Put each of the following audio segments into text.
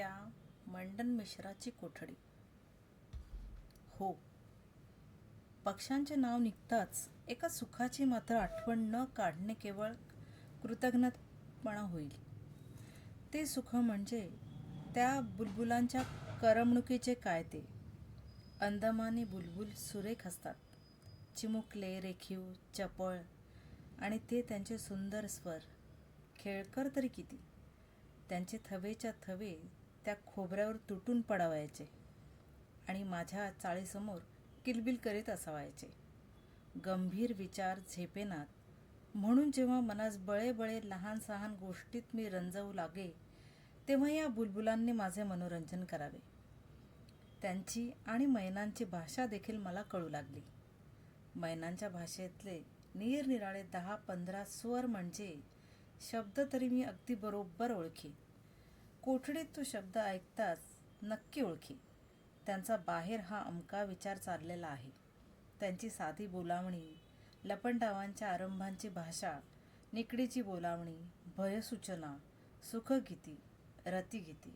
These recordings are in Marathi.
त्या मंडन मिश्राची कोठडी. हो, पक्ष्यांचे नाव निघताच एका सुखाची मात्र आठवण न काढणे केवळ कृतज्ञपणा होईल. ते सुख म्हणजे त्या बुलबुलांच्या करमणुकीचे काय ते. अंदमानी बुलबुल सुरेख असतात, चिमुकले, रेखीव, चपळ, आणि ते त्यांचे सुंदर स्वर. खेळकर तरी किती. त्यांचे थवेच्या थवे त्या खोबऱ्यावर तुटून पडावायचे आणि माझ्या चाळीसमोर किलबिल करीत असावायचे. गंभीर विचार झेपेनात म्हणून जेव्हा मनास बळे बळे लहान सहान गोष्टीत मी रंजवू लागे, तेव्हा या बुलबुलांनी माझे मनोरंजन करावे. त्यांची आणि मैनांची भाषा देखील मला कळू लागली. मैनांच्या भाषेतले निरनिराळे 10-15 स्वर म्हणजे शब्द तरी मी अगदी बरोबर ओळखी. कोठडीत तो शब्द ऐकताच नक्की ओळखी. त्यांचा बाहेर हा अमका विचार चाललेला आहे. त्यांची साधी बोलावणी, लपंडावांच्या आरंभांची भाषा, निकडीची बोलावणी, भयसूचना, सुखगीती, रतिगीती,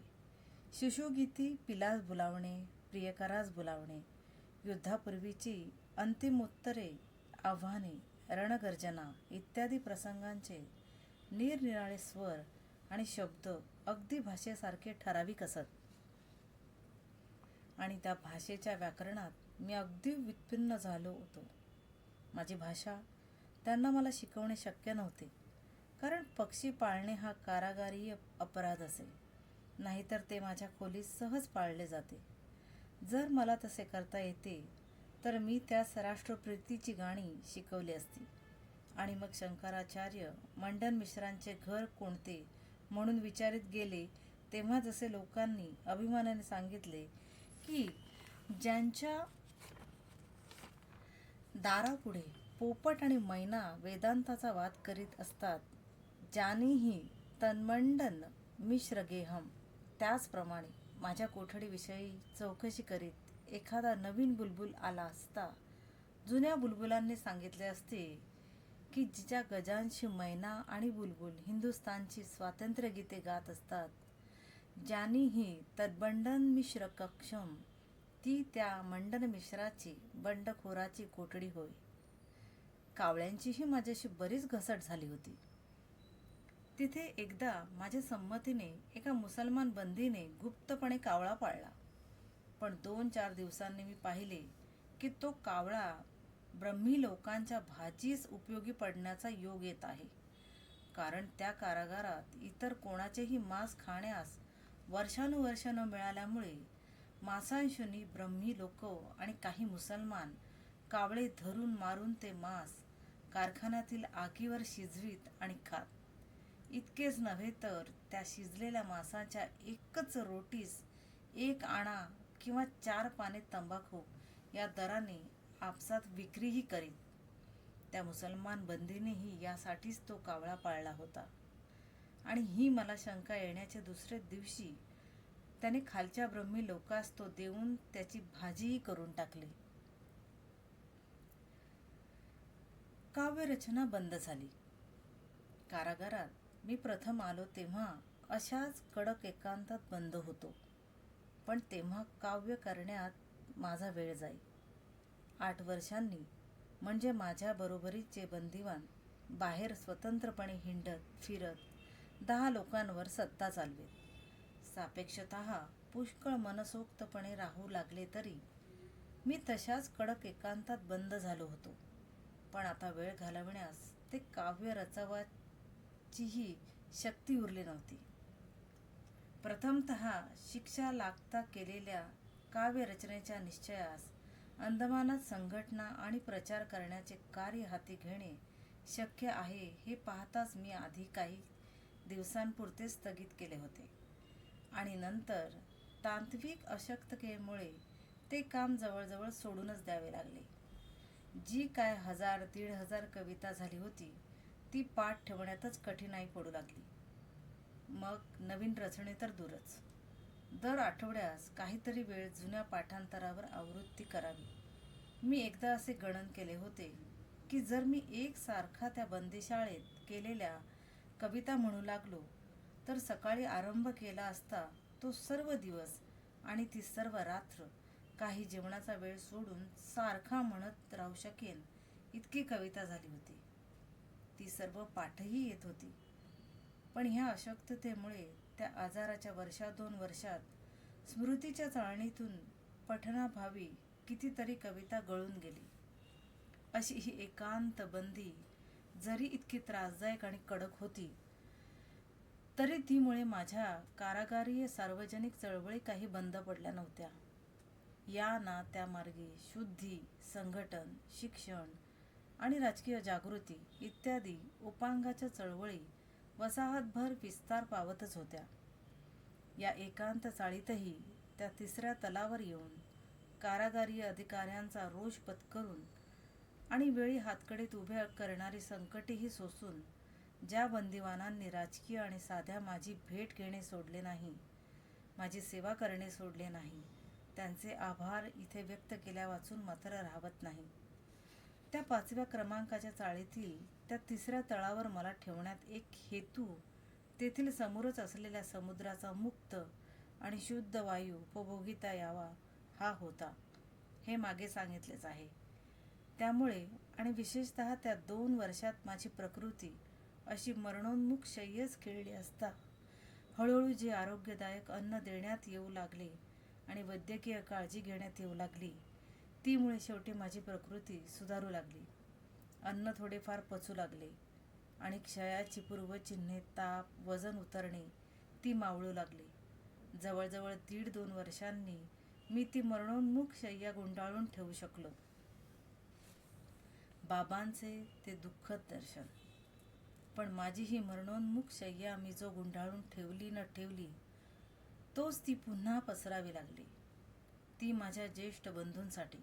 शिशुगीती, पिलास बोलावणे, प्रियकरास बोलावणे, युद्धापूर्वीची अंतिमोत्तरे, आव्हाने, रणगर्जना इत्यादी प्रसंगांचे निरनिराळे स्वर आणि शब्द अगदी भाषेसारखे ठराविक असत. आणि त्या भाषेच्या व्याकरणात मी अगदी व्युत्पन्न झालो होतो. माझी भाषा त्यांना मला शिकवणे शक्य नव्हते, कारण पक्षी पाळणे हा कारागारीय अपराध असे, नाहीतर ते माझ्या खोलीत सहज पाळले जाते. जर मला तसे करता येते तर मी त्यास राष्ट्रप्रीतीची गाणी शिकवली असती. आणि मग शंकराचार्य मंडन मिश्रांचे घर कोणते म्हणून विचारित गेले, तेव्हा जसे लोकांनी अभिमानाने सांगितले की ज्यांच्या दारापुढे पोपट आणि मैना वेदांताचा वाद करीत असतात, ज्यानीही तन्मंडन मिश्र गेहम, त्याचप्रमाणे माझ्या कोठडीविषयी चौकशी करीत एखादा नवीन बुलबुल आला असता, जुन्या बुलबुलांनी सांगितले असते की जिच्या गजांशी मैना आणि बुलबुल हिंदुस्थानची स्वातंत्र्यगीते गात असतात, ज्यानीही तन्मंडन मिश्र कक्षम, ती त्या मंडन मिश्राची बंडखोराची कोठडी होय. कावळ्यांचीही माझ्याशी बरीच घसट झाली होती. तिथे एकदा माझ्या संमतीने एका मुसलमान बंदीने गुप्तपणे कावळा पाळला. पण 2-4 दिवसांनी मी पाहिले की तो कावळा ब्रह्मी लोकांच्या भाजीस उपयोगी पडण्याचा योग येत आहे. कारण त्या कारागारात इतर कोणाचेही मांस खाण्यास वर्षानुवर्ष न मिळाल्यामुळे मांसांशुनी ब्रह्मी लोक आणि काही मुसलमान कावळे धरून मारून ते मांस कारखान्यातील आगीवर शिजवीत आणि खात. इतकेच नव्हे तर त्या शिजलेल्या मांसाच्या एकच रोटीस 1 आणा किंवा 4 पाने तंबाखू या दराने आपसात विक्रीही करीत. त्या मुसलमान बंदीनेही यासाठीच तो कावळा पाळला होता. आणि ही मला शंका येण्याच्या दुसऱ्याच दिवशी त्याने खालच्या ब्रह्मी लोकास तो देऊन त्याची भाजीही करून टाकली. काव्यरचना बंद झाली. कारागारात मी प्रथम आलो तेव्हा अशाच कडक एकांतात बंद होतो. पण तेव्हा काव्य करण्यात माझा वेळ जाई. 8 वर्षांनी म्हणजे माझ्या बरोबरीचे बंदिवान बाहेर स्वतंत्रपणे हिंडत फिरत 10 लोकांवर सत्ता चालवेत. सापेक्षतः पुष्कळ मनसोक्तपणे राहू लागले तरी मी तशाच कडक एकांतात बंद झालो होतो. पण आता वेळ घालवण्यास ते काव्य रचवाचीही शक्ती उरली नव्हती. प्रथमतः शिक्षा लागता केलेल्या काव्यरचनेच्या निश्चयास अंदमानात संघटना आणि प्रचार करण्याचे कार्य हाती घेणे शक्य आहे हे पाहताच मी आधी काही दिवसांपुरते स्थगित केले होते आणि नंतर तांत्विक अशक्ततेमुळे ते काम जवळजवळ सोडूनच द्यावे लागले. जी काय 1000-1500 कविता झाली होती ती पाठ ठेवण्यातच कठीणाई पडू लागली. मग नवीन रचणे तर दूरच. दर आठवड्यास काहीतरी वेळ जुन्या पाठांतरावर आवृत्ती करावी. मी एकदा असे गणन केले होते की जर मी एकसारखा त्या बंदिशाळेत केलेल्या कविता म्हणू लागलो तर सकाळी आरंभ केला असता तो सर्व दिवस आणि ती सर्व रात्र काही जेवणाचा वेळ सोडून सारखा म्हणत राहू शकेन इतकी कविता झाली होती. ती सर्व पाठही येत होती. पण ह्या अशक्ततेमुळे त्या आजाराच्या वर्षा-दोन वर्षात स्मृतीच्या चाळणीतून पठणाभावी कितीतरी कविता गळून गेली. अशी ही एकांत बंदी जरी इतकी त्रासदायक आणि कडक होती, तरी तीमुळे माझ्या कारागारीय सार्वजनिक चळवळी काही बंद पडल्या नव्हत्या. या ना त्या मार्गे शुद्धी, संघटन, शिक्षण आणि राजकीय जागृती इत्यादी उपांगाच्या चळवळी वसाहतभर विस्तार पावतच होत्या. या एकांत चाळीतही त्या तिसऱ्या तलावर येऊन कारागारीय अधिकाऱ्यांचा रोष पत्करून आणि वेळी हातकडीत उभे करणारी संकटेही सोसून ज्या बंदिवानांनी राजकीय आणि साध्या माझी भेट घेणे सोडले नाही, माझी सेवा करणे सोडले नाही, त्यांचे आभार इथे व्यक्त केल्या वाचून मात्र राहवत नाही. त्या 5व्या क्रमांकाच्या चाळीतील त्या तिसऱ्या तळावर मला ठेवण्यात एक हेतू तेथील समोरच असलेल्या समुद्राचा मुक्त आणि शुद्ध वायू उपभोगीता यावा हा होता, हे मागे सांगितलेच आहे. त्यामुळे आणि विशेषतः त्या 2 वर्षात माझी प्रकृती अशी मरणोन्मुख शय्येस खिळली असता हळूहळू जे आरोग्यदायक अन्न देण्यात येऊ लागले आणि वैद्यकीय काळजी घेण्यात येऊ लागली, तीमुळे शेवटी माझी प्रकृती सुधारू लागली. अन्न थोडेफार पचू लागले आणि क्षयाची पूर्वचिन्हे ताप, वजन उतरणे ती मावळू लागली. जवळजवळ 1.5-2 वर्षांनी मी ती मरणोन्मुख शय्या गुंडाळून ठेवू शकलो. बाबांचे ते दुःखद दर्शन. पण माझी ही मरणोन्मुख शय्या मी जो गुंडाळून ठेवली न ठेवली, तोच ती पुन्हा पसरावी लागली. ती माझ्या ज्येष्ठ बंधूंसाठी.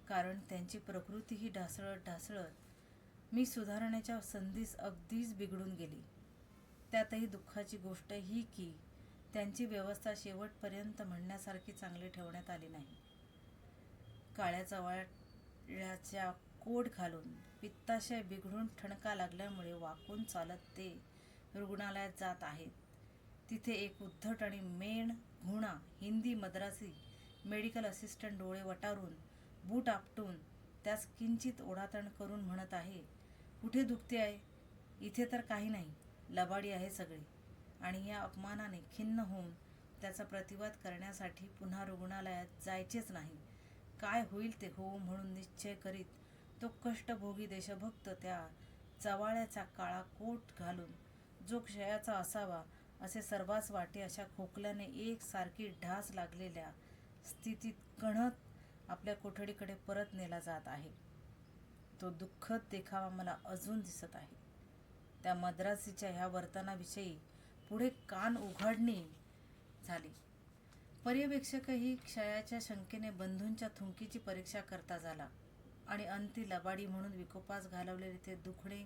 कारण त्यांची प्रकृतीही ढासळत ढासळत मी सुधारण्याच्या संधीस अगदीच बिघडून गेली. त्यातही दुःखाची गोष्ट ही की त्यांची व्यवस्था शेवटपर्यंत म्हणण्यासारखी चांगली ठेवण्यात आली नाही. काळ्या चवाळ्याच्या कोट घालून पित्ताशय बिघडून ठणका लागल्यामुळे वाकून चालत ते रुग्णालयात जात आहेत. तिथे एक उद्धट आणि मेण घुणा हिंदी मद्रासी मेडिकल असिस्टंट डोळे वटारून, बूट आपटून, त्यास किंचित ओढाताण करून म्हणत आहे, कुठे दुखते आहे? इथे तर काही नाही, लबाडी आहे सगळी. आणि या अपमानाने खिन्न होऊन त्याचा प्रतिवाद करण्यासाठी पुन्हा रुग्णालयात जायचेच नाही, काय होईल ते हो म्हणून निश्चय करीत तो कष्टभोगी देशभक्त त्या चवाळ्याचा काळा कोट घालून, जो क्षयाचा असावा असे सर्वांस वाटे अशा खोकल्याने एकसारखी ढास लागलेल्या स्थितीत कण्हत आपल्या कोठडीकडे परत नेला जात आहे. तो दुःखद देखावा मला अजून दिसत आहे. त्या मद्रासीच्या ह्या वर्तनाविषयी पुढे कान उघडणे झाली. पर्यवेक्षकही क्षयाच्या शंकेने बंधूंच्या थुंकीची परीक्षा करता झाला आणि अंती लबाडी म्हणून विकोपास घालवलेले ते दुखणे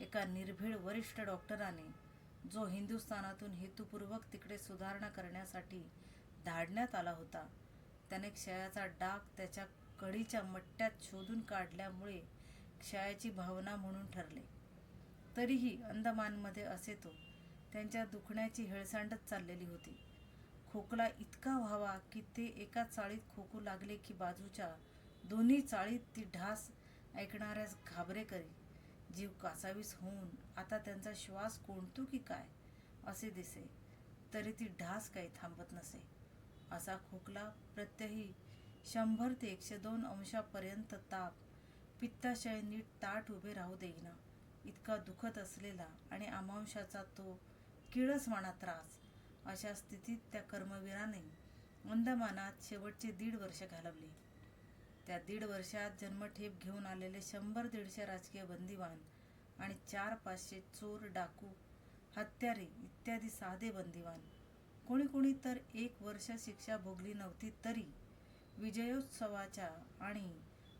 एका निर्भीड वरिष्ठ डॉक्टराने, जो हिंदुस्थानातून हेतुपूर्वक तिकडे सुधारणा करण्यासाठी धाडण्यात आला होता, त्याने क्षयाचा डाग त्याच्या कडीच्या मट्ट्यात शोधून काढल्यामुळे क्षयाची भावना म्हणून ठरले. तरीही अंदमानमध्ये असे तो त्यांच्या दुखण्याची हेळसांडच चाललेली होती. खोकला इतका व्हावा की ते एका चाळीत खोकू लागले की बाजूच्या दोन्ही चाळीत ती ढास ऐकणाऱ्यास घाबरे करी. जीव कासावीस होऊन आता त्यांचा श्वास कोंडतो की काय असे दिसे, तरी ती ढास काही थांबत नसे. असा खोकला, प्रत्यही 100 ते 102 अंशापर्यंत ताप, पित्ताशय नीट ताठ उभे राहू देईना इतका दुखत असलेला आणि अमांशाचा तो किळसवाणा त्रास, अशा स्थितीत त्या कर्मवीराने अंदमानात शेवटचे 1.5 वर्ष घालवले. त्या 1.5 वर्षात जन्मठेप घेऊन आलेले 100-150 राजकीय बंदिवान आणि 400-500 चोर, डाकू, हत्यारे इत्यादी साधे बंदिवान, कोणी कोणी तर 1 वर्ष शिक्षा भोगली नव्हती तरी विजयोत्सवाच्या आणि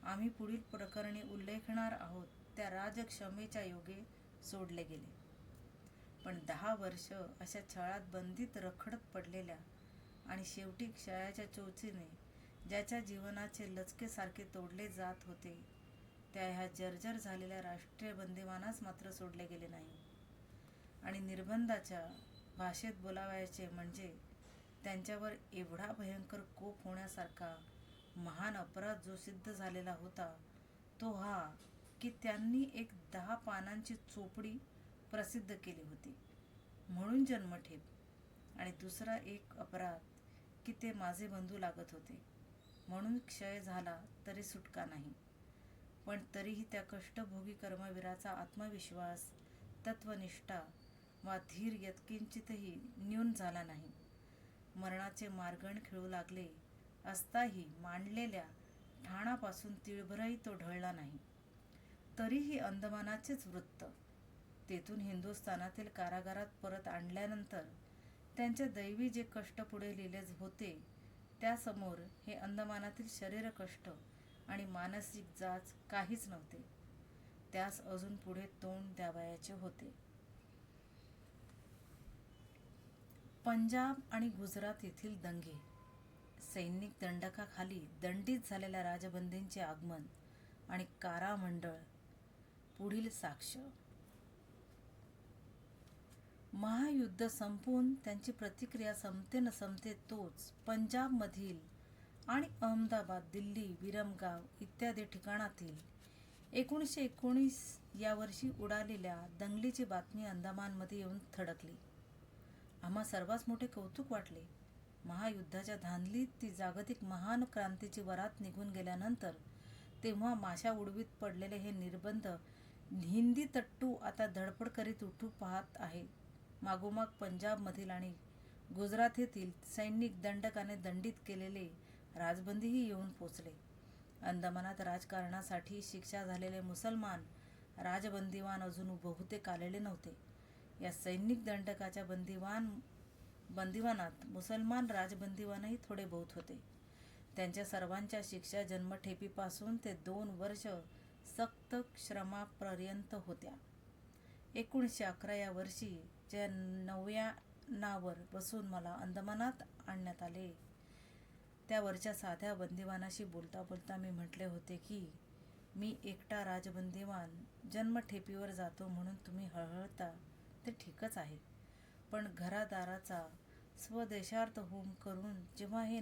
आम्ही पुढील प्रकरणी उल्लेखणार आहोत त्या राजक्षमेच्या योगे सोडले गेले. पण 10 वर्ष अशा छळात बंदीत रखडत पडलेल्या आणि शेवटी क्षयाच्या चोचीने ज्याच्या जीवनाचे लचके सारखे तोडले जात होते, त्या ह्या जर्जर झालेल्या राष्ट्रीय बंदिवानास मात्र सोडले गेले नाही. आणि निर्बंधाच्या भाषेत बोलावयाचे म्हणजे त्यांच्यावर एवढा भयंकर कोप होण्यासारखा महान अपराध जो सिद्ध झालेला होता तो हा की त्यांनी एक 10 पानांची चोपडी प्रसिद्ध केली होती म्हणून जन्मठेप, आणि दुसरा एक अपराध की ते माझे बंधू लागत होते म्हणून क्षय झाला तरी सुटका नाही. पण तरीही त्या कष्टभोगी कर्मवीराचा आत्मविश्वास, तत्वनिष्ठा वा धीर यत्किंचितही न्यून झाला नाही. मरणाचे मार्गण खेळू लागले असताही मांडलेल्या ठाणापासून तिळभरही तो ढळला नाही. तरीही अंदमानाचेच वृत्त तेथून हिंदुस्थानातील कारागारात परत आणल्यानंतर त्यांचे दैवी जे कष्ट पुढे लिहिले होते त्यासमोर हे अंदमानातील शरीरकष्ट आणि मानसिक जाच काहीच नव्हते. त्यास अजून पुढे तोंड द्यावयाचे होते. पंजाब आणि गुजरात येथील दंगे, सैनिक दंडकाखाली दंडित झालेल्या राजबंदींचे आगमन आणि कारामंडळ पुढील साक्ष. महायुद्ध संपून त्यांची प्रतिक्रिया संपते न संपते तोच पंजाबमधील आणि अहमदाबाद, दिल्ली, विरमगाव इत्यादी ठिकाणातील 1919 या वर्षी उडालेल्या दंगलीची बातमी अंदमानमध्ये येऊन थडकली. आम्हा सर्वांस मोठे कौतुक वाटले. महायुद्धाच्या धांदलीत ती जागतिक महान क्रांतीची वरात निघून गेल्यानंतर तेव्हा माशा उडवीत पडलेले हे निर्बंध हिंदी तट्टू आता धडपड करीत उठू पाहत आहे. मागोमाग पंजाबमधील आणि गुजरात येथील सैनिक दंडकाने दंडित केलेले राजबंदीही येऊन पोचले. अंदमानात राजकारणासाठी शिक्षा झालेले मुसलमान राजबंदीवान अजून बहुतेक आलेले नव्हते. या सैनिक दंडकाच्या बंदिवानात मुसलमान राजबंदीवानही थोडे बहुत होते. त्यांच्या सर्वांच्या शिक्षा जन्मठेपीपासून ते 2 वर्ष सक्त श्रमापर्यंत होत्या. 1911 या वर्षी ज्या नौयानावर बसून मला अंदमानात आणण्यात आले त्यावरच्या साध्या बंदिवानाशी बोलता बोलता मी म्हटले होते की मी एकटा राजबंदीवान जन्मठेपीवर जातो म्हणून तुम्ही हळहळता ते ठीकच आहे, पण घरादाराचा स्वदेशार्थ होम करून जेव्हा हे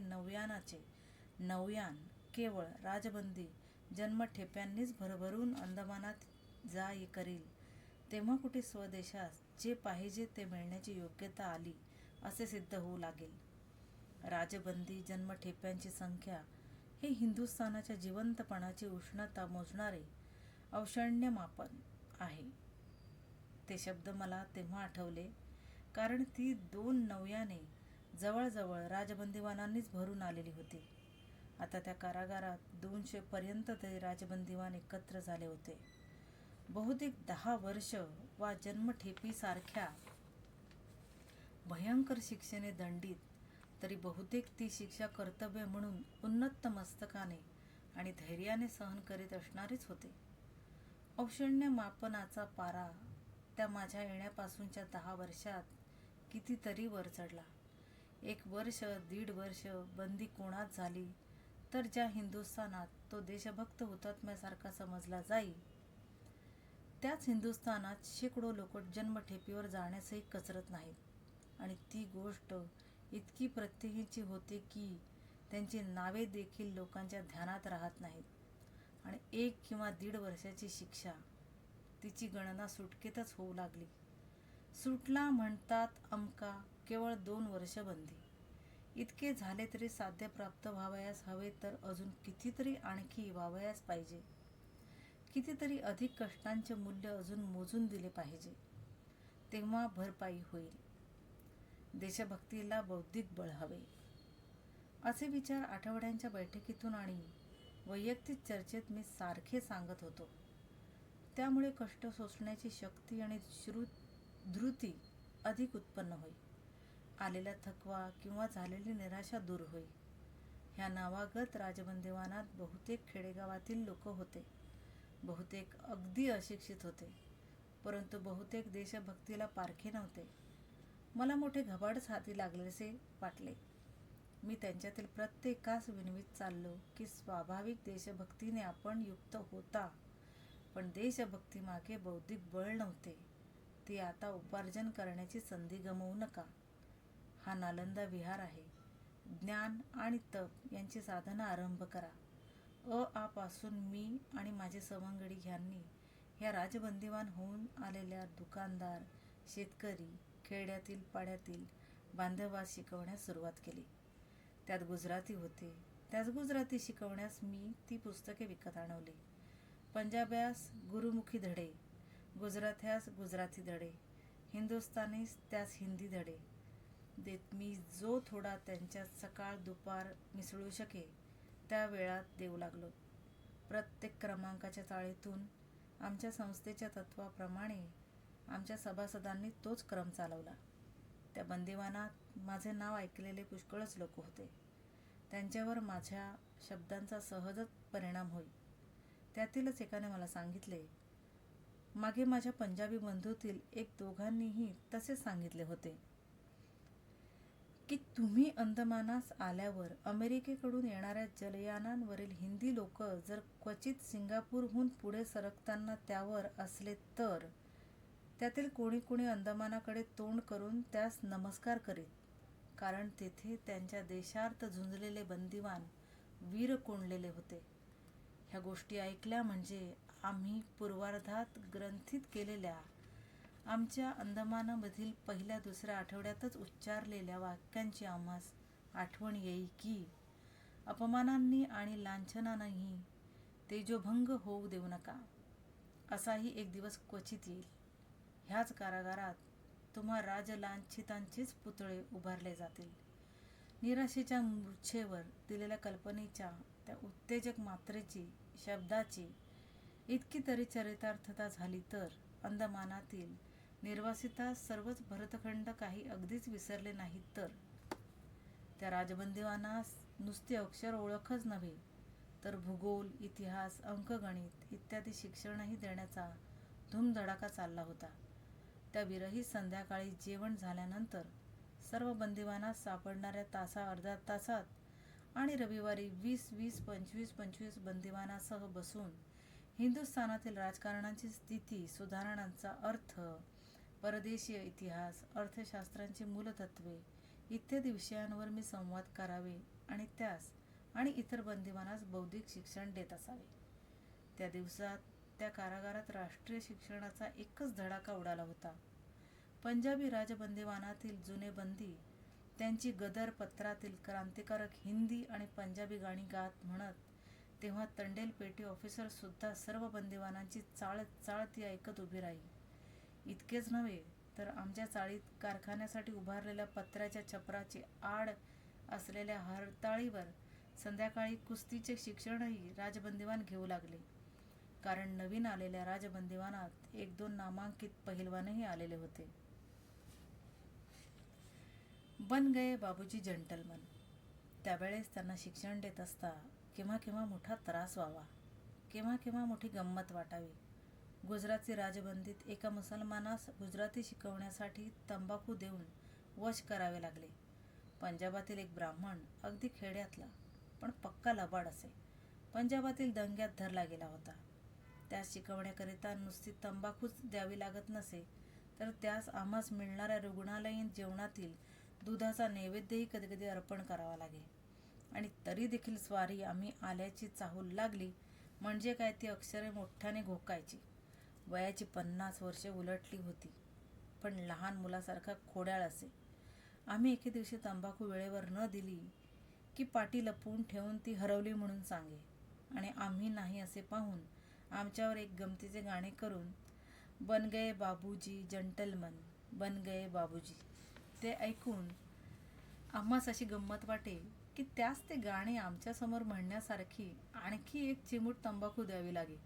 नौयान केवळ राजबंदी जन्मठेप्यांनीच भरभरून अंदमानात जा ये करील तेव्हा कुठे स्वदेशास जे पाहिजे ते मिळण्याची योग्यता आली असे सिद्ध होऊ लागेल. राजबंदी जन्मठेप्यांची संख्या हे हिंदुस्थानाच्या जिवंतपणाची उष्णता मोजणारे औषण्य मापन आहे. ते शब्द मला तेव्हा आठवले कारण ती 2 नौयाने जवळजवळ राजबंदीवानांनीच भरून आलेली होती. आता त्या कारागारात 200 पर्यंत तरी राजबंदीवान एकत्र झाले होते. बहुतेक 10 वर्ष वा जन्मठेपीसारख्या भयंकर शिक्षेने दंडित, तरी बहुतेक ती शिक्षा कर्तव्य म्हणून उन्नत मस्तकाने आणि धैर्याने सहन करीत असणारेच होते. औषण्य मापनाचा पारा त्या माझ्या येण्यापासूनच्या 10 वर्षात कितीतरी वर चढला. 1 वर्ष 1.5 वर्ष बंदी कोणात झाली तर ज्या हिंदुस्थानात तो देशभक्त हुतात्म्यासारखा समजला जाई त्याच हिंदुस्थानात शेकडो लोक जन्मठेपीवर जाण्यासही कचरत नाहीत, आणि ती गोष्ट इतकी प्रत्येकीची होते की त्यांची नावे देखील लोकांच्या ध्यानात राहत नाहीत, आणि 1 किंवा 1.5 वर्षाची शिक्षा तिची गणना सुटकेतच होऊ लागली. सुटला म्हणतात अमका, केवळ 2 वर्ष बंदी. इतके झाले तरी साध्य प्राप्त व्हावयास हवे तर अजून कितीतरी आणखी व्हावयास पाहिजे. कितीतरी अधिक कष्टांचे मूल्य अजून मोजून दिले पाहिजे, तेव्हा भरपाई होईल. देशभक्तीला बौद्धिक बळ हवे. असे विचार आठवड्यांच्या बैठकीतून आणि वैयक्तिक चर्चेत मी सारखे सांगत होतो. त्यामुळे कष्ट सोसण्याची शक्ती आणि धृती अधिक उत्पन्न होई. आलेला थकवा किंवा झालेली निराशा दूर होई. ह्या नावागत राजबंदीवानात बहुतेक खेडेगावातील लोक होते. बहुतेक अगदी अशिक्षित होते, परंतु बहुतेक देशभक्तीला पारखे नव्हते. मला मोठे घबाडच हाती लागलेसे वाटले. मी त्यांच्यातील प्रत्येकास विनवीत चाललो की स्वाभाविक देशभक्तीने आपण युक्त होता, पण देशभक्तीमागे बौद्धिक बळ नव्हते. ती आता उपार्जन करण्याची संधी गमावू नका. हा नालंदा विहार आहे. ज्ञान आणि तप यांची साधना आरंभ करा. आपासून मी आणि माझे सवंगडी ह्यांनी ह्या राजबंदीवान होऊन आलेल्या दुकानदार, शेतकरी, खेड्यातील पाड्यातील बांधवास शिकवण्यास सुरुवात केली. त्यात गुजराती होते. त्याच गुजराती शिकवण्यास मी ती पुस्तके विकत आणवली. पंजाब्यास गुरुमुखी धडे, गुजरात्यास गुजराती धडे, हिंदुस्थानीस त्यास हिंदी धडे देत मी जो थोडा त्यांच्यात सकाळ दुपार मिसळू शके त्या वेळात देऊ लागलो. प्रत्येक क्रमांकाच्या चाळीतून आमच्या संस्थेच्या तत्वाप्रमाणे आमच्या सभासदांनी तोच क्रम चालवला. त्या बंदिवानात माझे नाव ऐकलेले पुष्कळच लोक होते. त्यांच्यावर माझ्या शब्दांचा सहजच परिणाम होई. त्यातीलच एकाने मला सांगितले, मागे माझ्या पंजाबी बंधूतील एक दोघांनीही तसेच सांगितले होते की तुम्ही अंदमानास आल्यावर अमेरिकेकडून येणाऱ्या जलयानांवरील हिंदी लोक जर क्वचित सिंगापूरहून पुढे सरकताना त्यावर असले तर त्यातील कोणी कोणी अंदमानाकडे तोंड करून त्यास नमस्कार करीत, कारण तेथे त्यांच्या देशार्थ झुंजलेले बंदिवान वीर कोंडलेले होते. ह्या गोष्टी ऐकल्या म्हणजे आम्ही पूर्वार्धात ग्रंथित केलेल्या आमच्या अंदमानामधील पहिल्या दुसऱ्या आठवड्यातच उच्चारलेल्या वाक्यांची आम्हास आठवण येई की अपमानांनी आणि लांछनांनीही तेजोभंग होऊ देऊ नका. असाही एक दिवस क्वचित येईल. ह्याच कारागारात तुम्हा राजलांछितांचेच पुतळे उभारले जातील. निराशेच्या मूर्छेवर दिलेल्या कल्पनेच्या त्या उत्तेजक मात्रेची, शब्दाची इतकी तरी चरितार्थता झाली तर अंदमानातील निर्वासितास सर्वच भरतखंड काही अगदीच विसरले नाहीत तर त्या राजबंदिवानास नुसती अक्षर ओळखच नव्हे तर भूगोल, इतिहास, अंकगणित इत्यादी शिक्षणही देण्याचा धूमधडाका चालला होता. त्या विरहित संध्याकाळी जेवण झाल्यानंतर सर्व बंदिवानास सापडणाऱ्या तासा अर्ध्या तासात आणि रविवारी 20-20, 25-25 बंदिवानासह बसून हिंदुस्थानातील राजकारणाची स्थिती, सुधारणांचा अर्थ, परदेशीय इतिहास, अर्थशास्त्रांची मूलतत्वे इत्यादी विषयांवर मी संवाद करावे आणि त्यास आणि इतर बंदिवानास बौद्धिक शिक्षण देत असावे. त्या दिवसात त्या कारागारात राष्ट्रीय शिक्षणाचा एकच धडाका उडाला होता. पंजाबी राजबंदिवानातील जुने बंदी त्यांची गदर पत्रातील क्रांतिकारक हिंदी आणि पंजाबी गाणी गात म्हणत, तेव्हा तंडेल पेटी ऑफिसर सुद्धा सर्व बंदिवानांची चाळती ऐकत उभी राही. इतकेच नव्हे तर आमच्या चाळीत कारखान्यासाठी उभारलेल्या पत्र्याच्या छपराची आड असलेल्या हरताळीवर संध्याकाळी कुस्तीचे शिक्षणही राजबंदिवान घेऊ लागले, कारण नवीन आलेल्या राजबंदिवानात 1-2 नामांकित पहिलवानही आलेले होते. बन गए बाबूजी जंटलमन. त्यावेळेस त्यांना शिक्षण देत असता केव्हा केव्हा मोठा त्रास व्हावा, केव्हा केव्हा मोठी गंमत वाटावी. गुजराती राजबंदीत एका मुसलमानास गुजराती शिकवण्यासाठी तंबाखू देऊन वश करावे लागले. पंजाबातील एक ब्राह्मण, अगदी खेड्यातला पण पक्का लबाड असे, पंजाबातील दंग्यात धरला गेला होता. त्यास शिकवण्याकरिता नुसती तंबाखूच द्यावी लागत नसे तर त्यास आम्हास मिळणाऱ्या रुग्णालयीन जेवणातील दुधाचा नैवेद्यही कधीकधी अर्पण करावा लागे. आणि तरी देखील स्वारी आम्ही आल्याची चाहूल लागली म्हणजे काय ती अक्षरे मोठ्याने घोकायची. वयाची 50 वर्षे उलटली होती, पण लहान मुलासारखा खोड्याळ असे. आम्ही एके दिवशी तंबाखू वेळेवर न दिली की पाटी लपवून ठेवून ती हरवली म्हणून सांगे आणि आम्ही नाही असे पाहून आमच्यावर एक गमतीचे गाणे करून, बन गए बाबूजी जंटलमन, बन गए बाबूजी, ते ऐकून आम्हास अशी गंमत वाटे की त्यास ते गाणे आमच्यासमोर म्हणण्यासारखी आणखी एक चिमूट तंबाखू द्यावी लागे.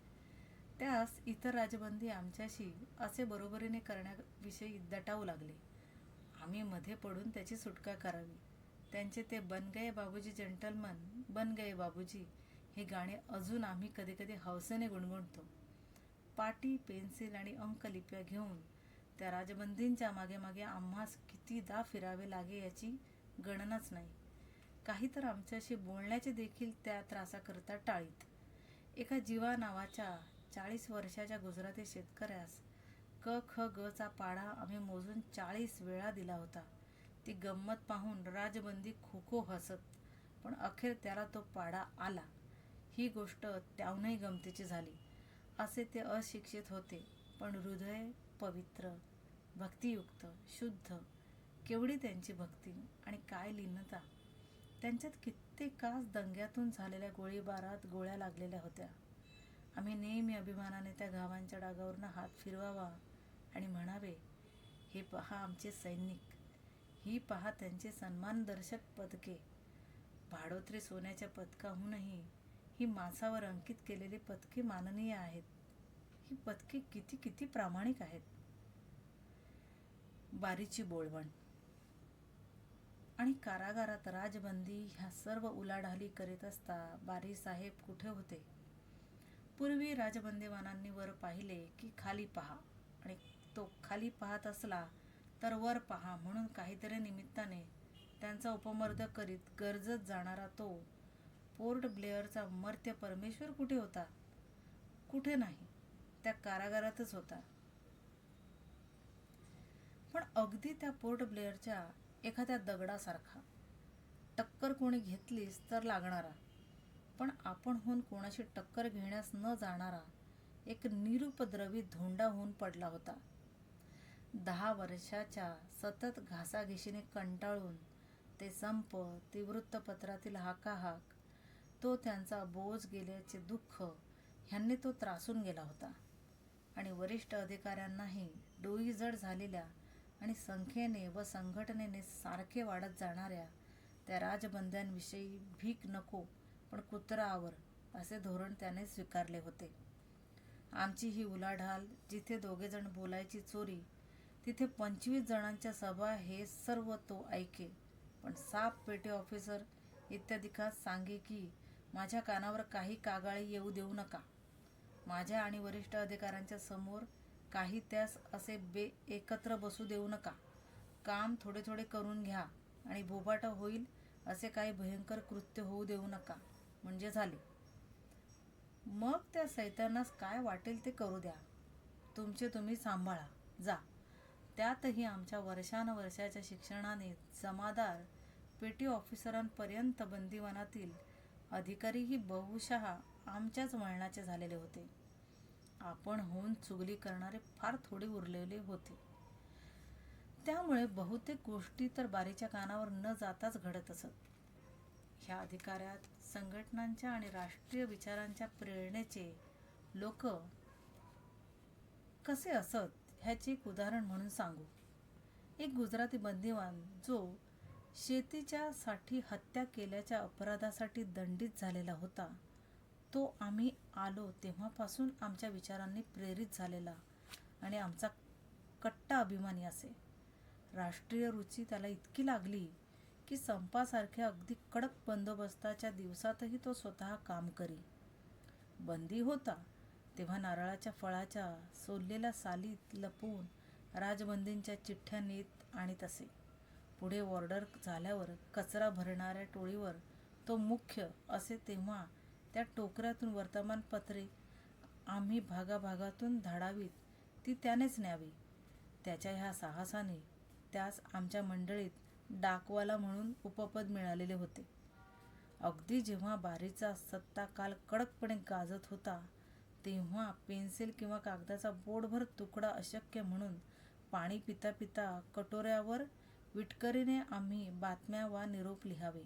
त्यास इतर राजबंदी आमच्याशी असे बरोबरीने करण्याविषयी दटावू लागले. आम्ही मध्ये पडून त्याची सुटका करावी. त्यांचे ते बन गए बाबूजी जंटलमन, बन गए बाबूजी हे गाणे अजून आम्ही कधीकधी हौसेने गुणगुणतो. पाटी, पेन्सिल आणि अंकलिप्या घेऊन त्या राजबंदींच्या मागे मागे आम्हास कितीदा फिरावे लागे याची गणनाच नाही. काही तर आमच्याशी बोलण्याचे देखील त्या त्रासाकरता टाळीत. एका जीवा नावाच्या 40 वर्षाच्या गुजराती शेतकऱ्यास क ख ग चा पाढा आम्ही मोजून 40 वेळा दिला होता. ती गंमत पाहून राजबंदी खो खो हसत, पण अखेर त्याला तो पाडा आला. ही गोष्ट त्याहूनही गमतीची झाली. असे ते अशिक्षित होते, पण हृदय पवित्र, भक्तियुक्त, शुद्ध. केवढी त्यांची भक्ती आणि काय लीनता. त्यांच्यात कित्येकास दंग्यातून झालेल्या गोळीबारात गोळ्या लागलेल्या होत्या. आम्ही नेहमी अभिमानाने त्या घावांच्या डागावरून हात फिरवावा आणि म्हणावे, हे पहा आमचे सैनिक, ही पहा त्यांचे सन्मानदर्शक पदके. भाडोत्री सोन्याच्या पदकाहूनही ही मांसावर अंकित केलेली पदके माननीय आहेत. ही पदके किती किती प्रामाणिक आहेत. बारीची बोळवण आणि कारागारात राजबंदी ह्या सर्व उलाढाली करीत असता बारीसाहेब कुठे होते? पूर्वी राजबंदीवानांनी वर पाहिले की खाली पहा, आणि तो खाली पाहत असला तर वर पहा म्हणून काहीतरी निमित्ताने त्यांचा उपमर्द करीत गरजत जाणारा तो पोर्ट ब्लेअरचा मर्त्य परमेश्वर कुठे होता? कुठे नाही, त्या कारागारातच होता. पण अगदी त्या पोर्ट ब्लेअरच्या एखाद्या दगडासारखा. टक्कर कोणी घेतलीस तर लागणारा, पण आपणहून कोणाशी टक्कर घेण्यास न जाणारा एक निरुपद्रवी धोंडा होऊन पडला होता. 10 वर्षाच्या सतत घासाघिशीने कंटाळून ते संप, ती वृत्तपत्रातील हाकाहाक, तो त्यांचा बोज गेल्याचे दुःख ह्यांनी तो त्रासून गेला होता. आणि वरिष्ठ अधिकाऱ्यांनाही डोईजड झालेल्या आणि संख्येने व संघटनेने सारखे वाढत जाणाऱ्या त्या राजबंद्यांविषयी भीक नको पण कुत्रा आवर असे धोरण त्याने स्वीकारले होते. आमची ही उलाढाल, जिथे 2 जण बोलायची चोरी, तिथे 25 जणांच्या सभा हे सर्व तो ऐके, पण साप पेटी ऑफिसर इत्यादिकास सांगे की माझ्या कानावर काही कागाळी येऊ देऊ नका. माझ्या आणि वरिष्ठ अधिकाऱ्यांच्या समोर काही त्यास असे एकत्र बसू देऊ नका. काम थोडे थोडे करून घ्या आणि बोभाट होईल असे काही भयंकर कृत्य होऊ देऊ नका, म्हणजे झाले. मग त्या सैतानास काय वाटेल ते करू द्या. तुमचे तुम्ही सांभाळा, जा. त्यातही आमच्या वर्षानुवर्षाच्या शिक्षणाने जमादार पेटी ऑफिसरांपर्यंत बंदिवानातील अधिकारीही बहुशः आमच्याच वळणाचे झालेले होते. आपण होऊन चुगली करणारे फार थोडे उरलेले होते. त्यामुळे बहुतेक गोष्टी तर बारीच्या कानावर न जाताच घडत असत. ह्या अधिकाऱ्यात संघटनांच्या आणि राष्ट्रीय विचारांच्या प्रेरणेचे लोक कसे असत ह्याचे एक उदाहरण म्हणून सांगू. एक गुजराती बंदिवान जो शेतीच्या साठी हत्या केल्याच्या अपराधासाठी दंडित झालेला होता, तो आम्ही आलो तेव्हापासून आमच्या विचारांनी प्रेरित झालेला आणि आमचा कट्टा अभिमानी असे. राष्ट्रीय रुची त्याला इतकी लागली की संपासारख्या अगदी कडक बंदोबस्ताच्या दिवसातही तो स्वतः काम करी. बंदी होता तेव्हा नारळाच्या फळाच्या सोललेल्या सालीत लपवून राजबंदींच्या चिठ्ठ्या नेत आणीत असे. पुढे ऑर्डर झाल्यावर कचरा भरणाऱ्या टोळीवर तो मुख्य असे, तेव्हा त्या टोकऱ्यातून वर्तमानपत्रे आम्ही भागाभागातून धाडावीत ती त्यानेच न्यावी. त्याच्या ह्या साहसाने त्यास आमच्या मंडळीत डाकवाला म्हणून उपपद मिळालेले होते. अगदी जेव्हा बारीचा सत्ता काल कडकपणे गाजत होता, तेव्हा पेन्सिल किंवा कागदाचा बोटभर तुकडा अशक्य म्हणून पाणी पिता पिता कटोऱ्यावर विटकरीने आम्ही बातम्या वा निरोप लिहावे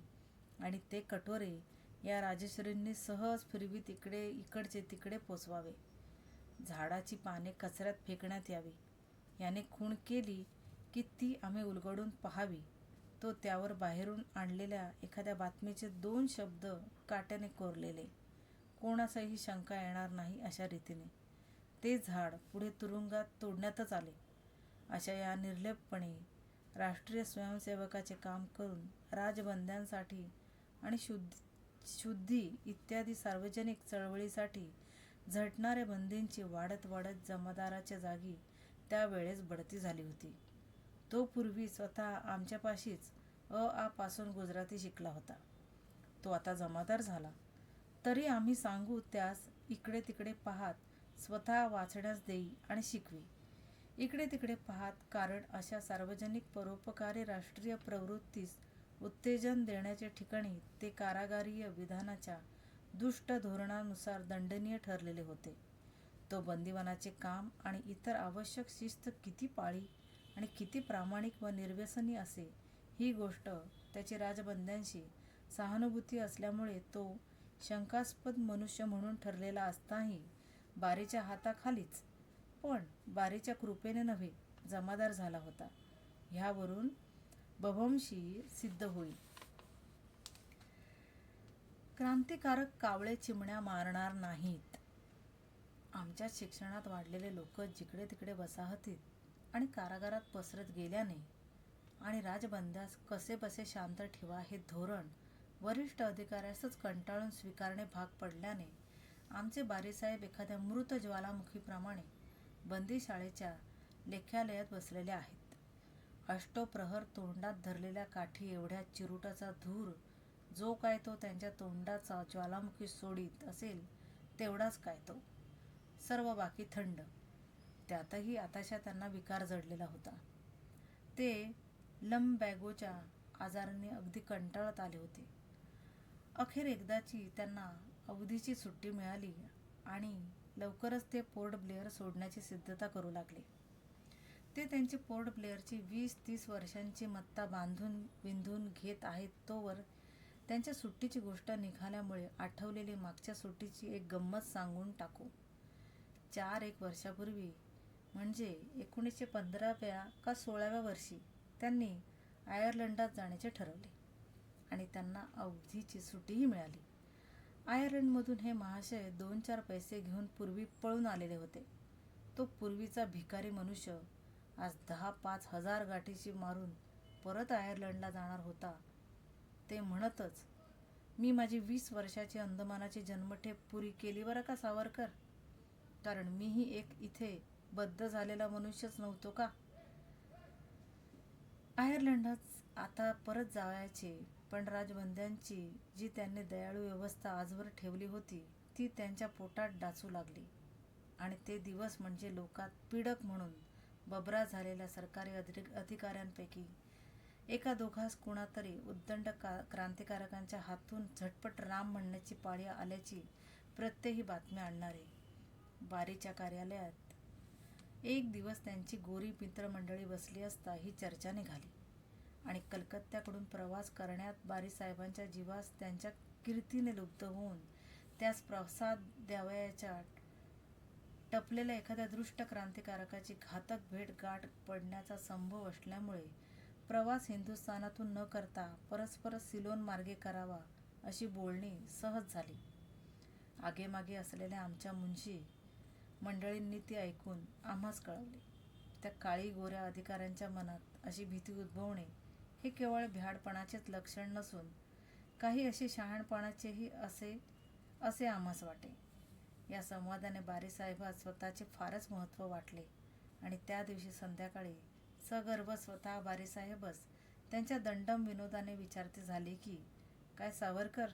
आणि ते कटोरे या राजश्रींनी सहज फिरवीत इकडचे तिकडे पोचवावे. झाडाची पाने कचऱ्यात फेकण्यात यावी. याने खूण केली की ती आम्ही उलगडून पाहावी. तो त्यावर बाहेरून आणलेल्या एखाद्या बातमीचे 2 शब्द काट्याने कोरलेले, कोणासही शंका येणार नाही अशा रीतीने. ते झाड पुढे तुरुंगात तोडण्यातच आले. अशा या निर्लेपपणे राष्ट्रीय स्वयंसेवकाचे काम करून राजबंद्यांसाठी आणि शुद्धी इत्यादी सार्वजनिक चळवळीसाठी झटणाऱ्या बंदींची वाढत वाढत जमादाराच्या जागी त्यावेळेस बढती झाली होती. तो पूर्वी स्वतः आमच्यापाशीच आ पासून गुजराती शिकला होता. तो आता जमादार झाला तरी आम्ही सांगू त्यास इकडे तिकडे पाहात स्वतः वाचण्यास देई आणि शिकवी. इकडे तिकडे पाहत, कारण अशा सार्वजनिक परोपकारी राष्ट्रीय प्रवृत्तीस उत्तेजन देण्याचे ठिकाणी ते कारागारीय विधानाच्या दुष्ट धोरणानुसार दंडनीय ठरलेले होते. तो बंदिवानाचे काम आणि इतर आवश्यक शिस्त किती पाळी आणि किती प्रामाणिक व निर्व्यसनी असे, ही गोष्ट त्याची राजबंद्यांशी सहानुभूती असल्यामुळे तो शंकास्पद मनुष्य म्हणून ठरलेला असताही बारीच्या हाताखालीच, पण बारीच्या कृपेने नव्हे, जमादार झाला होता. ह्यावरून बभंशी सिद्ध होईल. क्रांतिकारक कावळे चिमण्या मारणार नाहीत. आमच्या शिक्षणात वाढलेले लोक जिकडे तिकडे वसाहतीत आणि कारागारात पसरत गेल्याने आणि राजबंद्यास कसेबसे शांत ठेवा हे धोरण वरिष्ठ अधिकाऱ्यासच कंटाळून स्वीकारणे भाग पडल्याने आमचे बारीसाहेब एखाद्या मृत ज्वालामुखीप्रमाणे बंदीशाळेच्या लेख्यालयात बसलेले आहेत. अष्टोप्रहर तोंडात धरलेल्या काठी एवढ्या चिरुटाचा धूर जो काय तो त्यांच्या तोंडाचा ज्वालामुखी सोडीत असेल तेवढाच काय तो. सर्व बाकी थंड. त्यातही आताशा त्यांना विकार जडलेला होता. ते लंबॅगोच्या आजाराने अगदी कंटाळत आले होते. अखेर एकदाची त्यांना अवधीची सुट्टी मिळाली आणि लवकरच ते पोर्ट ब्लेअर सोडण्याची सिद्धता करू लागले. ते त्यांची पोर्ट ब्लेअरची 20-30 वर्षांची मत्ता बांधून बिंधून घेत आहेत तोवर त्यांच्या सुट्टीची गोष्ट निघाल्यामुळे आठवलेली मागच्या सुट्टीची एक गंमत सांगून टाकू. 4-1 वर्षापूर्वी, म्हणजे 1915व्या का 16व्या वर्षी त्यांनी आयर्लंडात जाण्याचे ठरवले आणि त्यांना अवधीची सुट्टीही मिळाली. आयर्लंडमधून हे महाशय 2-4 पैसे घेऊन पूर्वी पळून आलेले होते. तो पूर्वीचा भिकारी मनुष्य आज 10-5 हजार गाठीशी मारून परत आयर्लंडला जाणार होता. ते म्हणतच, मी माझी 20 वर्षाची अंदमानाची जन्मठेप पुरी केली बरं का सावरकर, कारण मीही एक इथे बद्ध झालेला मनुष्यच नव्हतो का. आयर्लंडात आता परत जावयाचे, पण राजबंद्यांची जी त्यांनी दयाळू व्यवस्था आजवर ठेवली होती ती त्यांच्या पोटात डाचू लागली आणि ते दिवस म्हणजे लोकात पीडक म्हणून बबरा झालेल्या सरकारी अधिकाऱ्यांपैकी एका दोघास कुणातरी उद्दंड क्रांतिकारकांच्या हातून झटपट राम म्हणण्याची पाळी आल्याची प्रत्यही बातम्या आणणारे. बारीच्या कार्यालयात एक दिवस त्यांची गोरी मित्रमंडळी बसली असता ही चर्चा निघाली आणि कलकत्त्याकडून प्रवास करण्यात बारीसाहेबांच्या जीवास त्यांच्या कीर्तीने लुब्ध होऊन त्यास प्रसाद द्यावयाच्या टपलेल्या एखाद्या दृष्ट क्रांतिकारकाची घातक भेट गाठ पडण्याचा संभव असल्यामुळे प्रवास हिंदुस्थानातून न करता परस्पर सिलोन मार्गे करावा अशी बोलणी सहज झाली. आगेमागे असलेल्या आमच्या मुंशी मंडळींनी ती ऐकून आम्हास कळवले. त्या काळी गोऱ्या अधिकाऱ्यांच्या मनात अशी भीती उद्भवणे हे केवळ भ्याडपणाचेच लक्षण नसून काही अशी शहाणपणाचेही असे आम्हास वाटे. या संवादाने बारीसाहेबास स्वतःचे फारच महत्त्व वाटले आणि त्या दिवशी संध्याकाळी सगर्व स्वतः बारीसाहेबच त्यांच्या दंडम विनोदाने विचारते झाले की, काय सावरकर,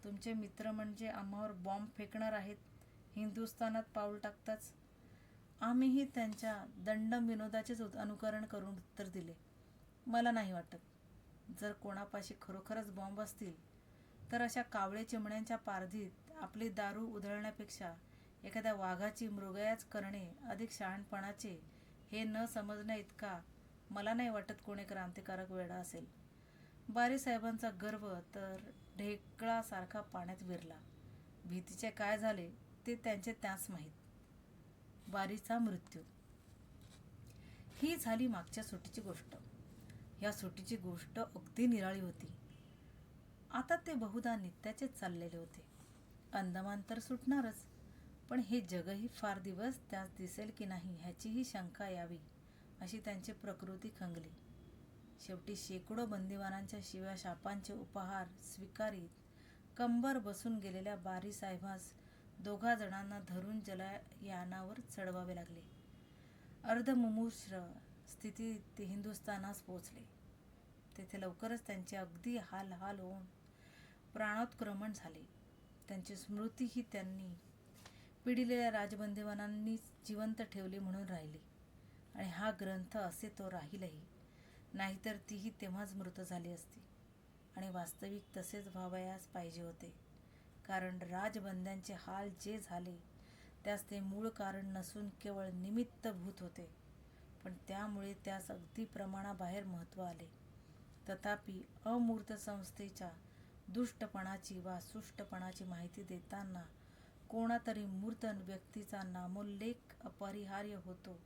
तुमचे मित्र म्हणजे आम्हावर बॉम्ब फेकणार आहेत हिंदुस्थानात पाऊल टाकताच. आम्हीही त्यांच्या दंडम विनोदाचेच अनुकरण करून उत्तर दिले, मला नाही वाटत. जर कोणापाशी खरोखरच बॉम्ब असतील तर अशा कावळे चिमण्यांच्या पारधीत आपली दारू उधळण्यापेक्षा एखाद्या वाघाची मृगयाच करणे अधिक शहाणपणाचे हे न समजण्या इतका मला नाही वाटत कोणी क्रांतिकारक वेडा असेल. बारीसाहेबांचा गर्व तर ढेकळासारखा पाण्यात विरला. भीतीचे काय झाले ते त्यांचे त्यास माहीत. बारीचा मृत्यू ही झाली मागच्या सुट्टीची गोष्ट. ह्या सुट्टीची गोष्ट अगदी निराळी होती. आता ते बहुधा नित्याचेच चाललेले होते. अंदमान तर सुटणारच, पण हे जगही फार दिवस त्यास दिसेल की नाही ह्याचीही शंका यावी अशी त्यांची प्रकृती खंगली. शेवटी शेकडो बंदिवानांच्या शिव्या शापांचे उपहार स्वीकारीत कंबर बसून गेलेल्या बारीसाहेबास 2 जणांना धरून जलयानावर चढवावे लागले. अर्धमुमूर्ष स्थितीत ते हिंदुस्थानास पोचले. तेथे लवकरच त्यांचे अगदी हाल होऊन प्राणोत्क्रमण झाले. त्यांची स्मृती ही त्यांनी पिडिलेल्या राजबंदिवानांनीच जिवंत ठेवली म्हणून राहिली आणि हा ग्रंथ असे तो राहीलही, नाहीतर तीही तेव्हाच मृत झाली असती. आणि वास्तविक तसेच व्हावयास पाहिजे होते, कारण राजबंद्यांचे हाल जे झाले त्यास ते मूळ कारण नसून केवळ निमित्तभूत होते. पण त्यामुळे त्यास अगदी प्रमाणाबाहेर महत्त्व आले. तथापि अमूर्त संस्थेच्या दुष्टपणाची वा सुष्टपणाची माहिती देताना कोणातरी मूर्त व्यक्तीचा नामोल्लेख अपरिहार्य होतो.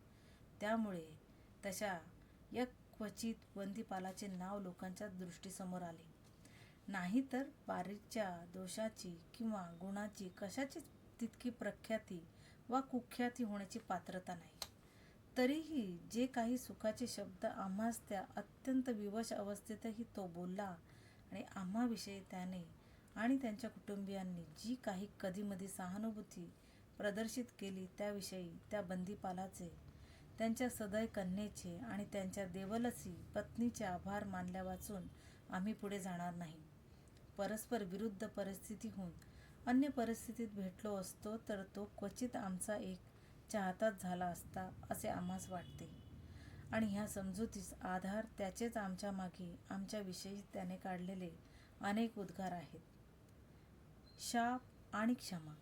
त्यामुळे तशा यक्वचित बंदीपालाचे नाव लोकांच्या दृष्टीसमोर आले. नाहीतर बारीच्या दोषाची किंवा गुणाची कशाचीच तितकी प्रख्याती वा कुख्याती होण्याची पात्रता नाही. तरीही जे काही सुखाचे शब्द आम्हास त्या अत्यंत विवश अवस्थेतही तो बोलला आणि आम्हाविषयी त्याने आणि त्यांच्या कुटुंबियांनी जी काही कधीमधी सहानुभूती प्रदर्शित केली त्याविषयी त्या बंदीपालाचे, त्यांच्या सदय कन्येचे आणि त्यांच्या देवलसी पत्नीचे आभार मानल्या वाचून आम्ही पुढे जाणार नाही. परस्पर विरुद्ध परिस्थितीहून अन्य परिस्थितीत भेटलो असतो तर तो क्वचित आमचा एक चाहताच झाला असता असे आम्हास वाटते. आणि ह्या समजुतीस आधार त्याचेच आमच्या मागे आमच्याविषयी त्याने काढलेले अनेक उद्गार आहेत. शाप आणि क्षमा.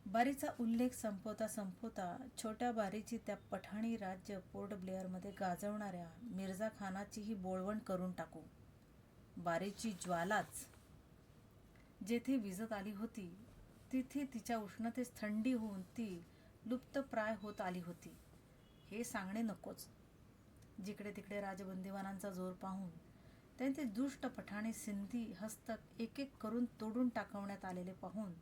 बारीचा उल्लेख संपवता संपवता छोट्या बारीची त्या पठाणी राज्य पोर्ट ब्लेअरमध्ये गाजवणाऱ्या मिर्झा खानाचीही बोळवण करून टाकू. बारीची ज्वालाच जेथे विझत आली होती तिथे तिच्या उष्णतेस थंडी होऊन ती लुप्तप्राय होत आली होती हे सांगणे नकोच. जिकडे तिकडे राजबंदीवानांचा जोर पाहून त्यांचे दुष्ट पठाणी सिंधी हस्तक एक एक करून तोडून टाकवण्यात आलेले पाहून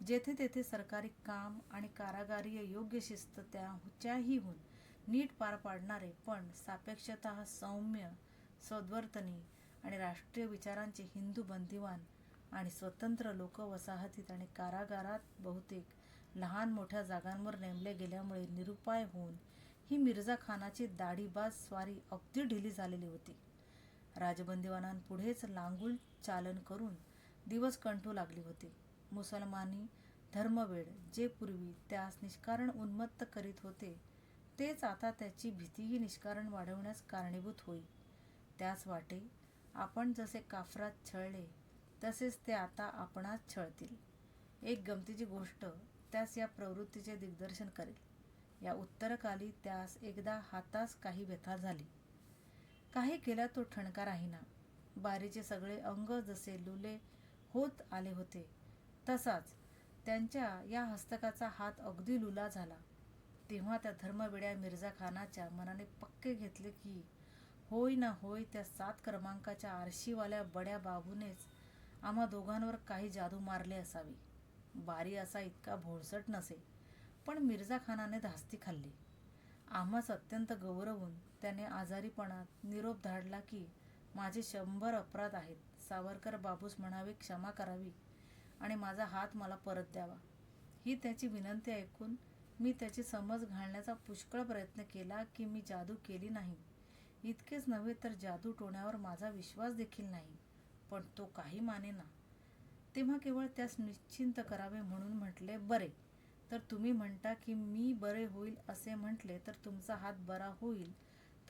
जेथे तेथे सरकारी काम आणि कारागारीय योग्य शिस्त त्याच्याहीहून नीट पार पाडणारे पण सापेक्षतः सौम्य, सद्वर्तनी आणि राष्ट्रीय विचारांचे हिंदू बंदिवान आणि स्वतंत्र लोक वसाहतीत आणि कारागारात बहुतेक लहान मोठ्या जागांवर नेमले गेल्यामुळे निरुपाय होऊन ही मिर्झा खानाची दाढीबाज स्वारी अगदी ढिली झालेली होती. राजबंदीवानांपुढेच लांगुल चालन करून दिवस कंठू लागली होती. मुसलमानी धर्मवेड जे पूर्वी त्यास निष्कारण उन्मत्त करीत होते तेच आता त्याची भीतीही निष्कारण वाढवण्यास कारणीभूत होई. त्यास वाटे आपण जसे काफ्रात छळले तसेच ते आता आपणास छळतील. एक गमतीची गोष्ट त्यास या प्रवृत्तीचे दिग्दर्शन करेल. या उत्तरकाली त्यास एकदा हातास काही व्यथा झाली. काही केला तो ठणका राहीना. बारीचे सगळे अंग जसे लुले होत आले होते तसाच त्यांच्या या हस्तकाचा हात अगदी लुला झाला. तेव्हा त्या धर्मवेड्या मिर्झा खानाच्या मनाने पक्के घेतले की होय ना होय त्या 7 क्रमांकाच्या आरशीवाल्या बड्या बाबूनेच आम्हा दोघांवर काही जादू मारली असावी. बारी असा इतका भोळसट नसे, पण मिर्झा खानाने धास्ती खाल्ली. आम्हास अत्यंत गौरवून त्याने आजारीपणात निरोप धाडला की माझे 100 अपराध आहेत. सावरकर बाबूस म्हणावे क्षमा करावी आणि माझा हात मला परत द्यावा. ही त्याची विनंती ऐकून मी त्याची समज घालण्याचा पुष्कळ प्रयत्न केला की मी जादू केली नाही. इतकेच नव्हे तर जादू टोण्यावर माझा विश्वास देखील नाही. पण तो काही मानेना. तेव्हा केवळ त्यास निश्चिंत करावे म्हणून म्हटले, बरे तर तुम्ही म्हणता की मी बरे होईल असे म्हटले तर तुमचा हात बरा होईल.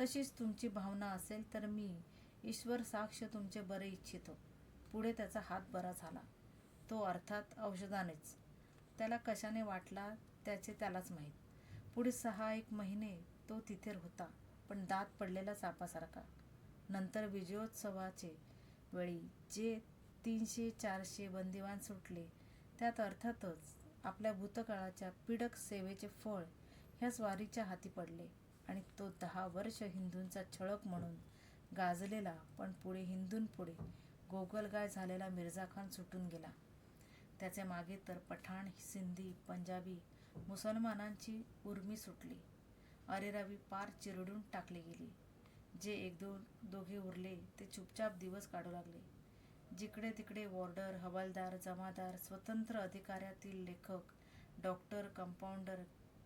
तशीच तुमची भावना असेल तर मी ईश्वर साक्ष तुमचे बरे इच्छितो. पुढे त्याचा हात बरा झाला. तो अर्थात औषधानेच. त्याला कशाने वाटला त्याचे त्यालाच माहीत. पुढे 6-1 महिने तो तिथे होता, पण दात पडलेला सापासारखा. नंतर विजयोत्सवाचे वेळी जे 300-400 बंदिवान सुटले त्यात अर्थातच आपल्या भूतकाळाच्या पीडक सेवेचे फळ ह्या स्वारीच्या हाती पडले आणि तो 10 वर्ष हिंदूंचा छळक म्हणून गाजलेला पण पुढे हिंदूंपुढे गोगलगाय झालेला मिर्झा खान सुटून गेला. त्याचे मागे तर पठाण, सिंधी, पंजाबी, मुसलमानांची उर्मी सुटली. अरेरावी पार चिरडून टाकली गेली. जे 1-2 उरले ते चुपचाप दिवस काढू लागले. जिकडे तिकडे वॉर्डर, हवालदार, जमादार, स्वतंत्र अधिकाऱ्यातील लेखक, डॉक्टर, कंपाऊंडर,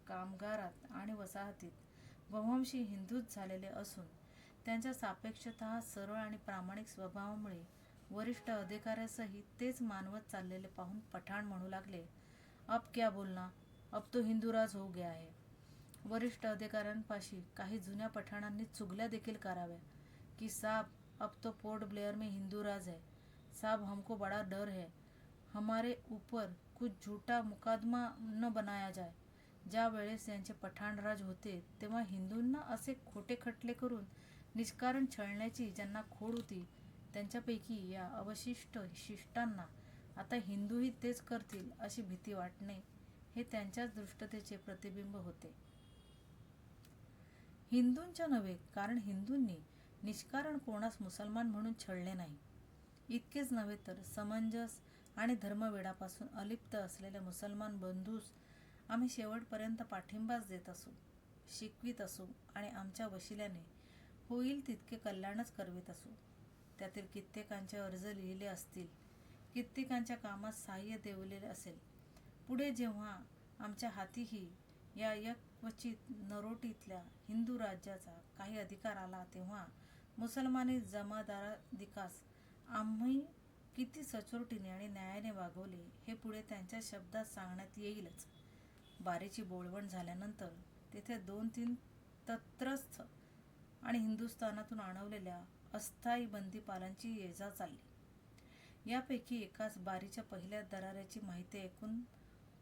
कामगारात आणि वसाहतीत वंशांशी हिंदूच झालेले असून त्यांच्या सापेक्षतः सरळ आणि प्रामाणिक स्वभावामुळे वरिष्ठ अधिकाऱ्यासही तेच मानवत चाललेले पाहून पठाण म्हणू लागले, अब क्या बोलना, अब तो हिंदू राज हो गया है. वरिष्ठ अधिकाऱ्यांपाशी काही जुन्या पठाणांनी चुगल्या देखील कराव्या की साहब, अब तो पोर्ट ब्लेयर में हिंदू राज है, साहब हमको बड़ा डर है, हमारे ऊपर कुछ झूठा मुकदमा न बनाया जाए. ज्या वेळेस यांचे पठाण राज होते तेव्हा हिंदूंना असे खोटे खटले करून निष्कारण छळण्याची ज्यांना खोड होती, त्यांच्यापैकी या अवशिष्ट शिष्टांना आता हिंदूही तेच करतील अशी भीती वाटणे हे त्यांच्याच दुष्टतेचे प्रतिबिंब होते. हिंदूंच्या नव्हे, कारण हिंदूंनी निष्कारण कोणास मुसलमान म्हणून छळले नाही. इतकेच नव्हे तर समंजस आणि धर्मवेडापासून अलिप्त असलेल्या मुसलमान बंधूस आम्ही शेवटपर्यंत पाठिंबाच देत असू, शिकवित असू आणि आमच्या वशिल्याने होईल तितके कल्याणच करवित असू. त्यातील कित्येकांचे अर्ज लिहिले असतील, कित्येकांच्या कामात सहाय्य देवलेले असेल. पुढे जेव्हा आमच्या हातीही या यक्वचित नरोटीतल्या हिंदू राज्याचा काही अधिकार आला तेव्हा मुसलमानी जमादारादिकास आम्ही किती सचोटीने आणि न्यायाने वागवले हे पुढे त्यांच्या शब्दात सांगण्यात येईलच. बारीची बोळवण झाल्यानंतर तेथे 2-3 तत्रस्थ आणि हिंदुस्थानातून आणवलेल्या अस्थायी बंदीपालांची ये-जा चालली. यापैकी एकास बारीच्या पहिल्या दराऱ्याची माहिती ऐकून,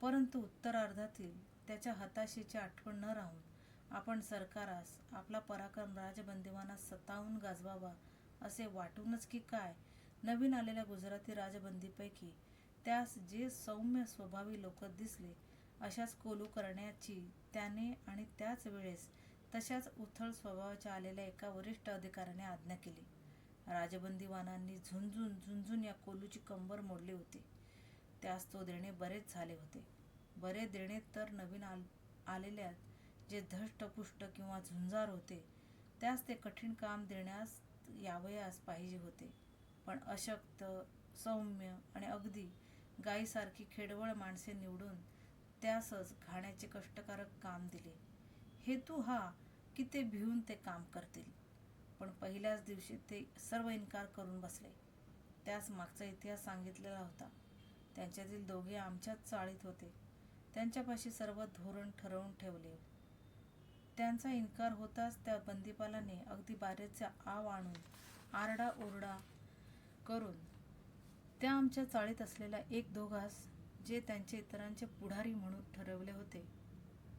परंतु उत्तरार्धातील त्याच्या हताशेची आठवण न राहून आपण सरकारास आपला पराक्रम राजबंदीवानास सतावून गाजवावा असे वाटूनच की काय, नवीन आलेल्या गुजराती राजबंदीपैकी त्यास जे सौम्य स्वभावी लोक दिसले अशाच कोलू करण्याची त्याने आणि त्याच वेळेस तशाच उथळ स्वभावाच्या आलेल्या एका वरिष्ठ अधिकाऱ्याने आज्ञा केली. राजबंदीवानांनी झुंजून या कोलूची कंबर मोडली होती. त्यास तो देणे बरेच झाले होते. बरे देणे तर नवीन आलेल्या जे धष्टपुष्ट किंवा झुंजार होते त्यास ते कठीण काम देण्यास यावयास पाहिजे होते. पण अशक्त, सौम्य आणि अगदी गायीसारखी खेडवळ माणसे निवडून त्यासच घाण्याचे कष्टकारक काम दिले. हेतू हा की ते भिवून ते काम करतील. पण पहिल्याच दिवशी ते सर्व इन्कार करून बसले. त्यास मागचा इतिहास सांगितलेला होता. त्यांच्यातील दोघे आमच्याच चाळीत होते. त्यांच्यापाशी सर्व धोरण ठरवून ठेवले. त्यांचा इन्कार होताच त्या बंदीपालाने अगदी बारीचा आव आणून आरडाओरडा करून त्या आमच्या चाळीत असलेल्या 1-2घास, जे त्यांचे इतरांचे पुढारी म्हणून ठरवले होते,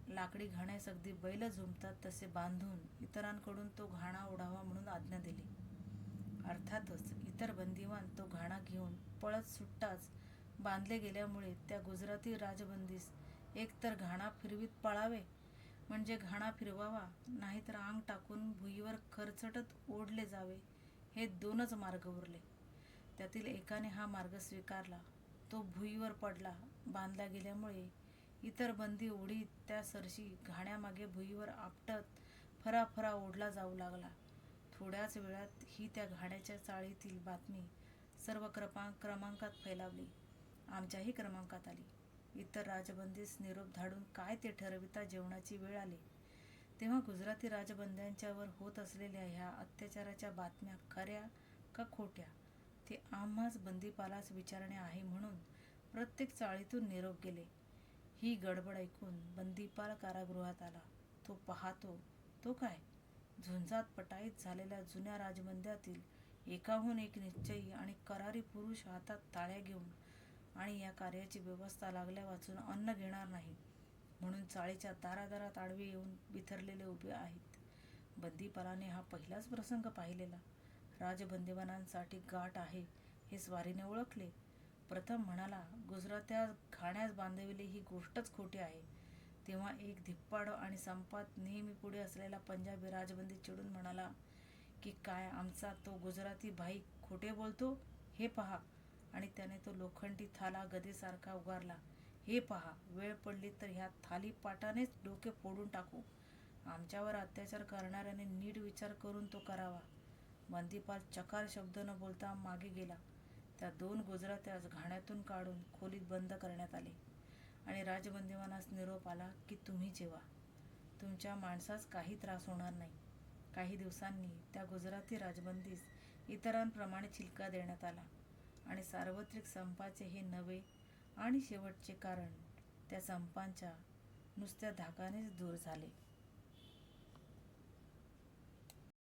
लाकडी घाण्यास अगदी बैल झुंपतात तसे बांधून इतरांकडून तो घाणा ओढावा म्हणून आज्ञा दिली. अर्थातच इतर बंदीवान तो घाणा घेऊन पळत सुटताच बांधले गेल्यामुळे त्या गुजराती राजबंदीस एकतर घाणा फिरवीत पळावे म्हणजे घाणा फिरवावा, नाहीतर आंग टाकून भुईवर खरचटत ओढले जावे हे 2च मार्ग उरले. त्यातील एकाने हा मार्ग स्वीकारला. तो भुईवर पडला. बांधला गेल्यामुळे इतर बंदी ओढीत त्या सरशी घाण्यामागे भुईवर आपटत फराफरा ओढला जाऊ लागला. थोड्याच वेळात ही त्या घाण्याच्या चाळीतील बातमी सर्व क्रमांकात फैलावली. आमच्याही क्रमांकात आली. इतर राजबंदीस निरोप धाडून काय ते ठरविता जेवणाची वेळ आली तेव्हा गुजराती राजबंद्यांच्यावर होत असलेल्या ह्या अत्याचाराच्या बातम्या खऱ्या का खोट्या ते आम्हाच बंदीपालास विचारणे आहे म्हणून प्रत्येक चाळीतून निरोप गेले. ही गडबड ऐकून बंदीपाल कारागृहात आला. तो पाहतो तो काय, झुंजात पटाईत झालेल्या जुन्या राजबंद्यातील एकाहून एक निश्चयी आणि करारी पुरुष हातात टाळ्या घेऊन आणि या कार्याची व्यवस्था लागल्या वाचून अन्न घेणार नाही म्हणून चाळीच्या दारादारात आडवे येऊन बिथरलेले उभे आहेत. बंदीपालाने हा पहिलाच प्रसंग पाहिलेला. राजबंदीवानांसाठी गाठ आहे हे स्वारीने ओळखले. प्रथम म्हणाला, गुजरात्यास घाण्यास बांधविले ही गोष्टच खोटी आहे. तेव्हा एक धिप्पाड आणि संपात नेहमी पुढे असलेला पंजाबी राजबंदी चिडून म्हणाला की काय, आमचा तो गुजराती भाई खोटे बोलतो हे पहा. आणि त्याने तो लोखंडी थाला गदेसारखा उगारला. हे पहा, वेळ पडली तर ह्या थालीपाटानेच डोके फोडून टाकू. आमच्यावर अत्याचार करणाऱ्याने नीट विचार करून तो करावा. बंदीपाल चकार शब्द न बोलता मागे गेला. त्या 2 गुजरात्यास घाण्यातून काढून खोलीत बंद करण्यात आले आणि राजबंदीवानास निरोप आला की तुम्ही जेवा. तुमच्या माणसास काही त्रास होणार नाही. काही दिवसांनी त्या गुजराती राजबंदीस इतरांप्रमाणे चिलका देण्यात आला आणि सार्वत्रिक संपाचे हे नवे आणि शेवटचे कारण त्या संपांच्या नुसत्या धाकानेच दूर झाले.